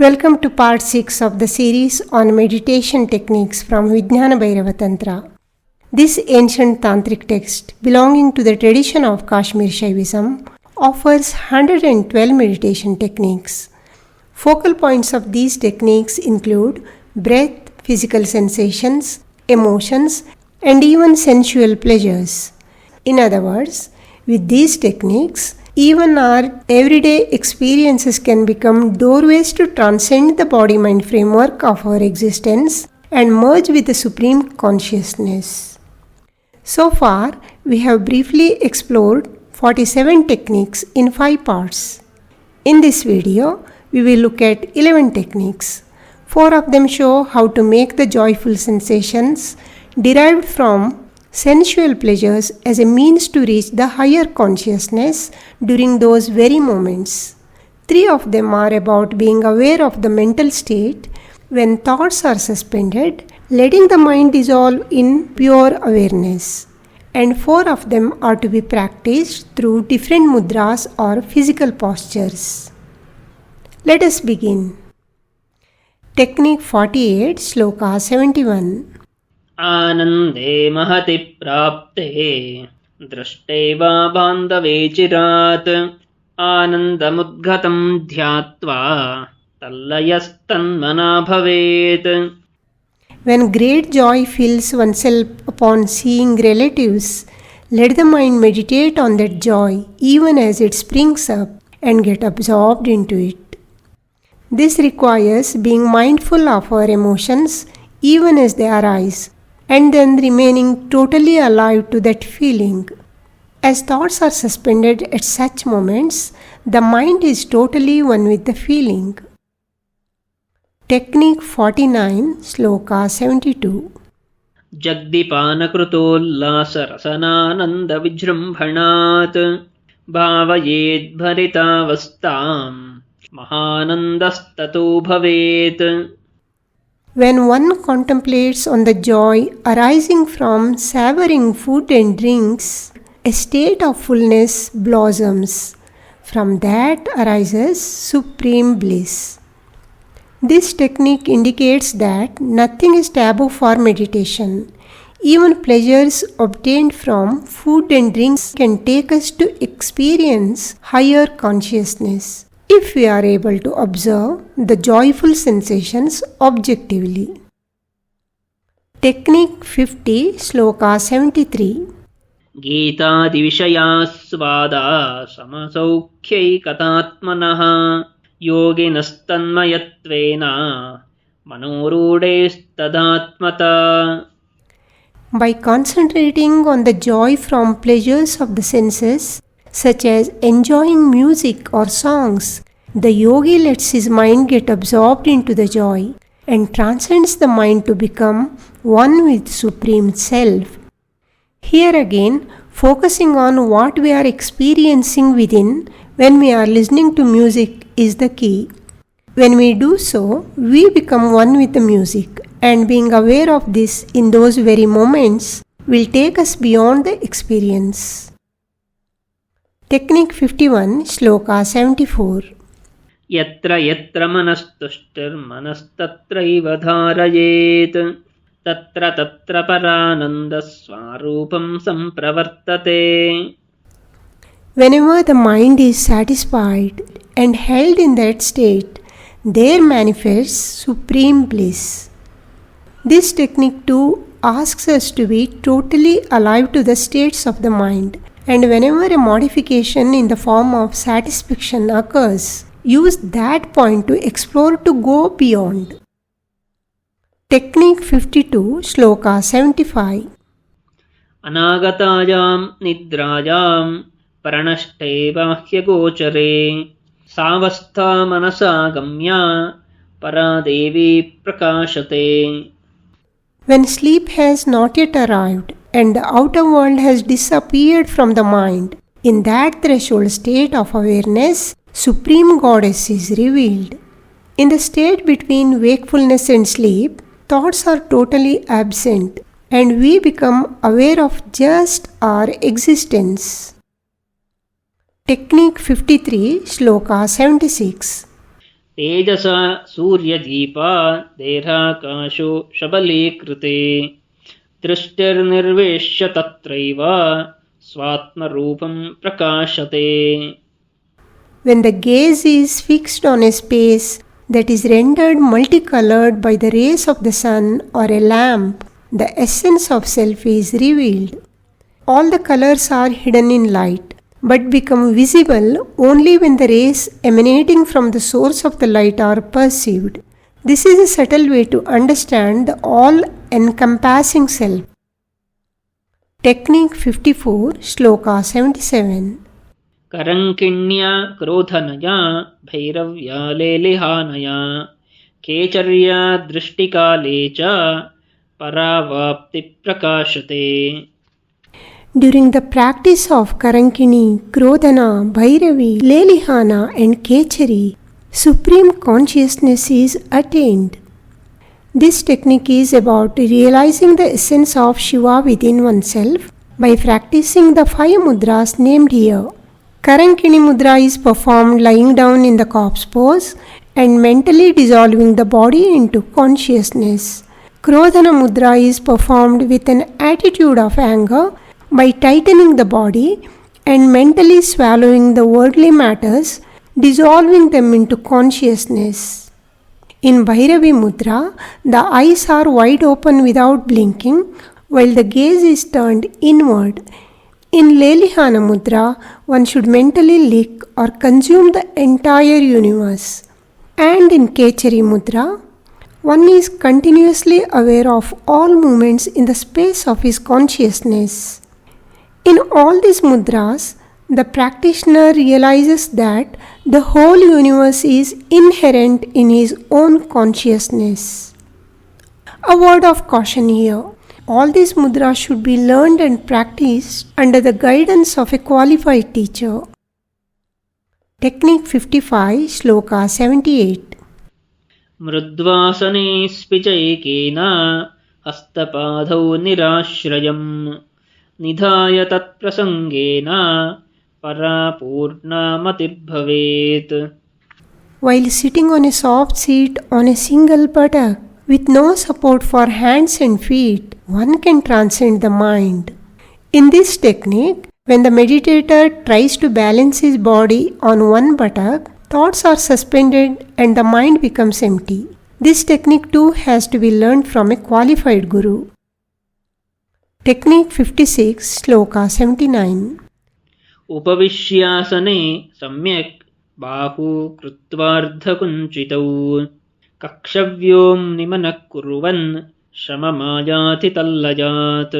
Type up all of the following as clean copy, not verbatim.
Welcome to part 6 of the series on meditation techniques from Vijnana Bhairava Tantra. This ancient tantric text, belonging to the tradition of Kashmir Shaivism, offers 112 meditation techniques. Focal points of these techniques include breath, physical sensations, emotions, and even sensual pleasures. In other words, with these techniques, even our everyday experiences can become doorways to transcend the body-mind framework of our existence and merge with the Supreme Consciousness. So far, we have briefly explored 47 techniques in 5 parts. In this video, we will look at 11 techniques. 4 of them show how to make the joyful sensations derived from sensual pleasures as a means to reach the higher consciousness during those very moments. 3 of them are about being aware of the mental state when thoughts are suspended, letting the mind dissolve in pure awareness. And 4 of them are to be practiced through different mudras or physical postures. Let us begin. Technique 48, Sloka 71. आनन्दे महति प्राप्ते दृष्टे वा बान्धवे चिरात् आनन्दमुद्गतं ध्यात्वा तल्लयस्तन्मना भवेत्. When great joy fills oneself upon seeing relatives, let the mind meditate on that joy even as it springs up and get absorbed into it. This requires being mindful of our emotions even as they arise, and then remaining totally alive to that feeling. As thoughts are suspended at such moments, the mind is totally one with the feeling. Technique 49, Sloka 72. जग्दीपानकृतोल्लासरसनानन्दविजृम्भणात् भावयेद्भरितावस्थाम् महानन्दस्ततो भवेत्. When one contemplates on the joy arising from savoring food and drinks, a state of fullness blossoms. From that arises supreme bliss. This technique indicates that nothing is taboo for meditation. Even pleasures obtained from food and drinks can take us to experience higher consciousness, if we are able to observe the joyful sensations objectively. Technique 50, Sloka 73. गीतादिविषयास्वादा समसौख्यैकतात्मनः योगिनस्तन्मयत्वेन मनोरूढैस्तदात्मता. By concentrating on the joy from pleasures of the senses, such as enjoying music or songs, the yogi lets his mind get absorbed into the joy and transcends the mind to become one with Supreme Self. Here again, focusing on what we are experiencing within when we are listening to music is the key. When we do so, we become one with the music, and being aware of this in those very moments will take us beyond the experience. Technique 51, Sloka 74. यत्र यत्र मनस्तुष्टिर्मनस्तत्रैव धारयेत् तत्र तत्र परानन्दस्वरूपं सम्प्रवर्तते. Whenever the mind is satisfied and held in that state, there manifests supreme bliss. This technique too asks us to be totally alive to the states of the mind, and whenever a modification in the form of satisfaction occurs, use that point to explore to go beyond. Technique 52, Sloka 75. अनागतायां निद्रायां प्रणष्टे बाह्यगोचरे सावस्था मनसा गम्या परा देवी प्रकाशते. When sleep has not yet arrived and the outer world has disappeared from the mind, in that threshold state of awareness, Supreme Goddess is revealed. In the state between wakefulness and sleep, thoughts are totally absent and we become aware of just our existence. Technique 53, Shloka 76. तेजसा सूर्यदीपा देहाकाशो शबलीकृते दृष्टिर्निर्वेश्य तत्रैव स्वात्मरूपं प्रकाशते. When the gaze is fixed on a space that is rendered multicolored by the rays of the sun or a lamp, the essence of self is revealed. All the colors are hidden in light, but become visible only when the rays emanating from the source of the light are perceived. This is a subtle way to understand the all-encompassing self. Technique 54, Shloka 77. करङ्किण्या क्रोधनया भैरव्या लेलिहानया केचर्या दृष्टिकाले च परावाप्तिप्रकाशते. During the practice of Karankini, Krodhana, Bhairavi, Lelihana and Kechari, supreme consciousness is attained. This technique is about realizing the essence of Shiva within oneself by practicing the 5 mudras named here. Karankini mudra is performed lying down in the corpse pose and mentally dissolving the body into consciousness. Krodhana mudra is performed with an attitude of anger by tightening the body and mentally swallowing the worldly matters, dissolving them into consciousness. In Bhairavi mudra, the eyes are wide open without blinking while the gaze is turned inward. In Lelihana mudra, one should mentally lick or consume the entire universe. And in Kechari mudra, one is continuously aware of all movements in the space of his consciousness. In all these mudras, the practitioner realizes that the whole universe is inherent in his own consciousness. A word of caution here. All these mudras should be learned and practiced under the guidance of a qualified teacher. Technique 55, Shloka 78. मृद्वासने स्पिचैकेन हस्तपादौ निराश्रयम् निधाय तत्प्रसङ्गेन परापूर्णमतिर्भवेत्. While sitting on a soft seat on a single buttock with no support for hands and feet, one can transcend the mind. In this technique, when the meditator tries to balance his body on one buttock, thoughts are suspended and the mind becomes empty. This technique too has to be learned from a qualified guru. Technique 56, Sloka 79. उपविश्यासने सम्यक् बाहु कृत्वार्धकुञ्चितौ कक्षव्योम्निमनः कुर्वन् श्रममायाति तल्लजात्.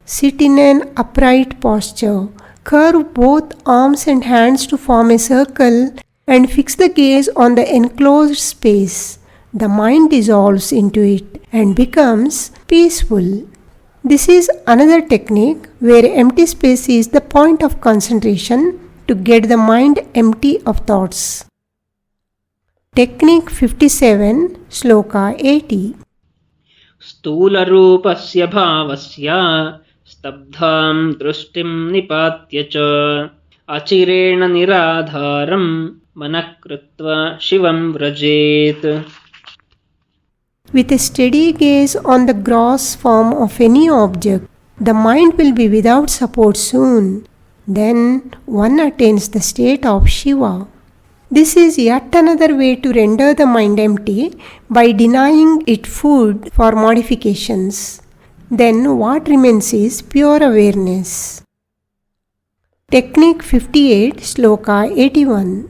Sit in an upright posture. Curve both arms and hands to form a circle and fix the gaze on the enclosed space. The mind dissolves into it and becomes peaceful. This is another technique where empty space is the point of concentration to get the mind empty of thoughts. Technique 57, Sloka 80. स्थूलरूपस्य भावस्य स्तब्धां दृष्टिं निपात्य च अचिरेण निराधारं मनः कृत्वा शिवं व्रजेत्. With a steady gaze on the gross form of any object, the mind will be without support soon. Then one attains the state of Shiva. This is yet another way to render the mind empty by denying it food for modifications. Then what remains is pure awareness. Technique 58, Sloka 81.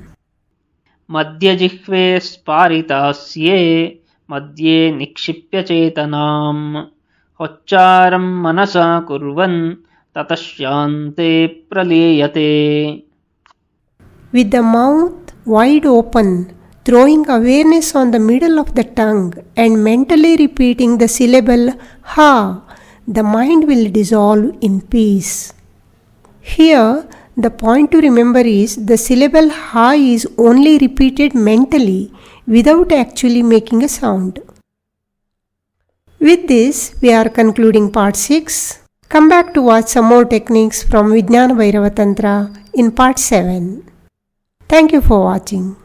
मध्यजिह्वे स्पारितास्ये मध्ये निक्षिप्य चेतनाम् उच्चारं मनसा कुर्वन् ततः शान्ते प्रलीयते. With the mouth wide open, throwing awareness on the middle of the tongue and mentally repeating the syllable Ha, the mind will dissolve in peace. Here, the point to remember is the syllable Ha is only repeated mentally without actually making a sound. With this, we are concluding part 6. Come back to watch some more techniques from Vijnana Bhairava Tantra in part 7. Thank you for watching.